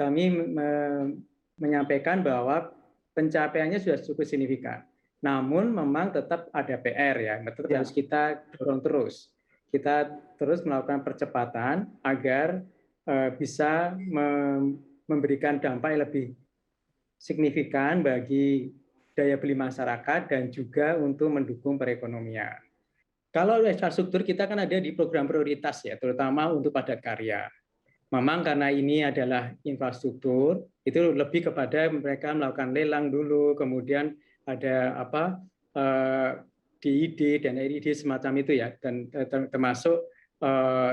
kami menyampaikan bahwa pencapaiannya sudah cukup signifikan. Namun memang tetap ada PR ya, tetap harus kita dorong terus. Kita terus melakukan percepatan agar bisa memberikan dampak yang lebih signifikan bagi daya beli masyarakat dan juga untuk mendukung perekonomian. Kalau infrastruktur kita kan ada di program prioritas ya, terutama untuk padat karya. Memang karena ini adalah infrastruktur, itu lebih kepada mereka melakukan lelang dulu, kemudian ada DID dan RID semacam itu ya, dan termasuk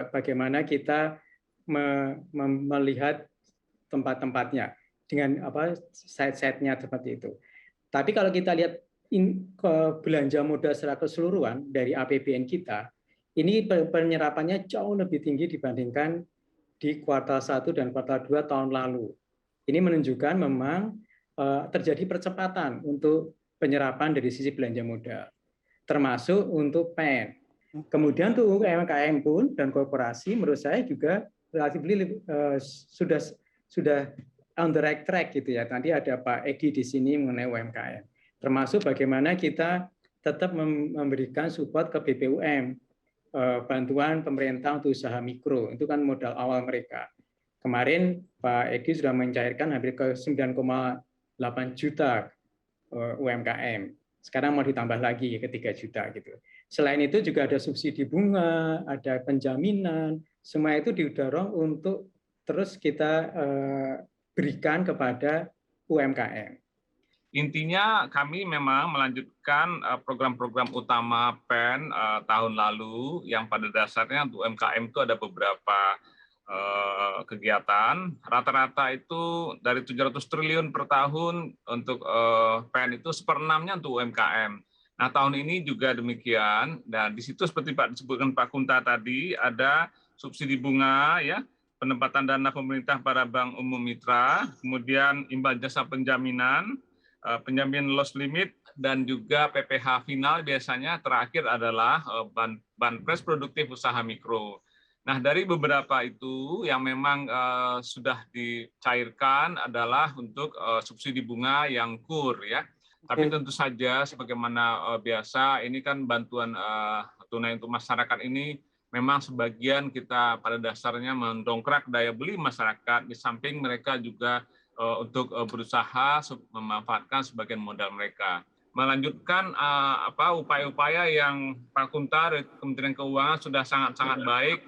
bagaimana kita melihat tempat-tempatnya dengan site-site-nya seperti itu. Tapi kalau kita lihat belanja modal secara keseluruhan dari APBN kita, ini penyerapannya jauh lebih tinggi dibandingkan di kuartal 1 dan kuartal 2 tahun lalu. Ini menunjukkan memang terjadi percepatan untuk penyerapan dari sisi belanja modal, termasuk untuk PEN. Kemudian untuk UMKM pun dan korporasi menurut saya juga relatif sudah on the right track gitu ya. Nanti ada Pak Edi di sini mengenai UMKM. Termasuk bagaimana kita tetap memberikan support ke BPUM, bantuan pemerintah untuk usaha mikro, itu kan modal awal mereka. Kemarin Pak Edi sudah mencairkan hampir ke 9,8 juta UMKM. Sekarang mau ditambah lagi ke 3 juta gitu. Selain itu juga ada subsidi bunga, ada penjaminan, semua itu didorong untuk terus kita berikan kepada UMKM. Intinya kami memang melanjutkan program-program utama PEN tahun lalu yang pada dasarnya untuk UMKM itu ada beberapa kegiatan. Rata-rata itu dari 700 triliun per tahun untuk PEN itu 1/6-nya untuk UMKM. Nah tahun ini juga demikian. Dan di situ seperti Pak disebutkan Pak Kunta tadi ada subsidi bunga ya, penempatan dana pemerintah pada bank umum mitra, kemudian imbal jasa penjaminan, penjamin loss limit, dan juga PPh final biasanya terakhir adalah banpres produktif usaha mikro. Nah dari beberapa itu yang memang sudah dicairkan adalah untuk subsidi bunga yang KUR ya. Tapi tentu saja sebagaimana biasa ini kan bantuan tunai untuk masyarakat ini memang sebagian kita pada dasarnya mendongkrak daya beli masyarakat, di samping mereka juga untuk berusaha memanfaatkan sebagian modal mereka. Melanjutkan upaya-upaya yang Pak Kunta dari Kementerian Keuangan sudah sangat-sangat baik,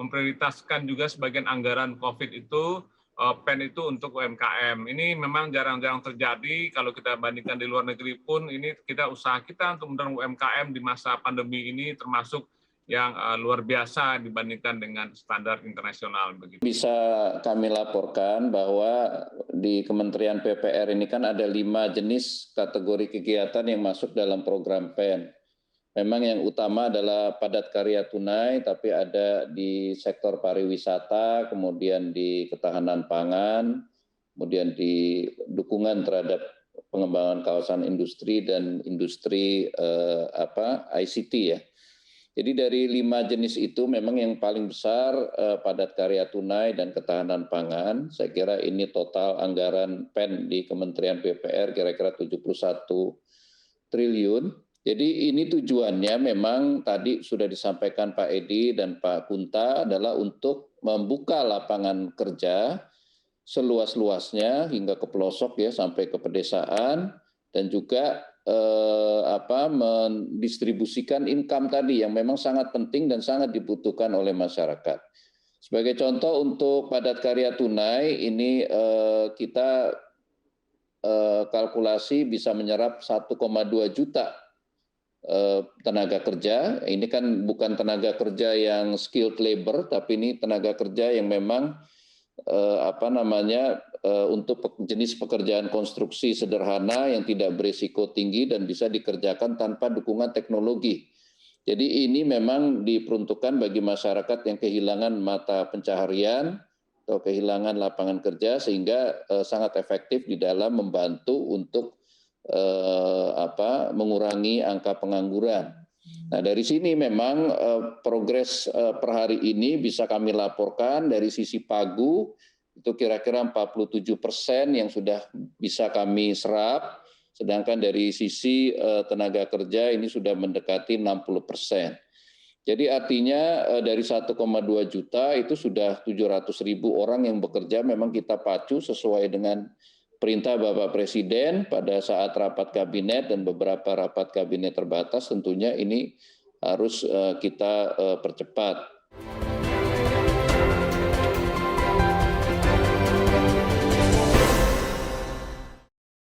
memprioritaskan juga sebagian anggaran COVID itu, PEN itu untuk UMKM. Ini memang jarang-jarang terjadi, kalau kita bandingkan di luar negeri pun, ini usaha kita untuk mendorong UMKM di masa pandemi ini termasuk yang luar biasa dibandingkan dengan standar internasional. Begitu. Bisa kami laporkan bahwa di Kementerian PPR ini kan ada 5 jenis kategori kegiatan yang masuk dalam program PEN. Memang yang utama adalah padat karya tunai, tapi ada di sektor pariwisata, kemudian di ketahanan pangan, kemudian di dukungan terhadap pengembangan kawasan industri dan industri ICT ya. Jadi dari 5 jenis itu memang yang paling besar padat karya tunai dan ketahanan pangan. Saya kira ini total anggaran PEN di Kementerian PPR kira-kira 71 triliun. Jadi ini tujuannya memang tadi sudah disampaikan Pak Edi dan Pak Kunta adalah untuk membuka lapangan kerja seluas-luasnya hingga ke pelosok ya sampai ke pedesaan, dan juga mendistribusikan income tadi yang memang sangat penting dan sangat dibutuhkan oleh masyarakat. Sebagai contoh untuk padat karya tunai ini kita kalkulasi bisa menyerap 1,2 juta tenaga kerja. Ini kan bukan tenaga kerja yang skilled labor, tapi ini tenaga kerja yang memang untuk jenis pekerjaan konstruksi sederhana yang tidak berisiko tinggi dan bisa dikerjakan tanpa dukungan teknologi. Jadi ini memang diperuntukkan bagi masyarakat yang kehilangan mata pencaharian atau kehilangan lapangan kerja, sehingga sangat efektif di dalam membantu untuk mengurangi angka pengangguran. Nah dari sini memang progres per hari ini bisa kami laporkan dari sisi pagu Itu kira-kira 47% yang sudah bisa kami serap, sedangkan dari sisi tenaga kerja ini sudah mendekati 60%. Jadi artinya dari 1,2 juta itu sudah 700.000 orang yang bekerja memang kita pacu sesuai dengan perintah Bapak Presiden pada saat rapat kabinet dan beberapa rapat kabinet terbatas, tentunya ini harus kita percepat.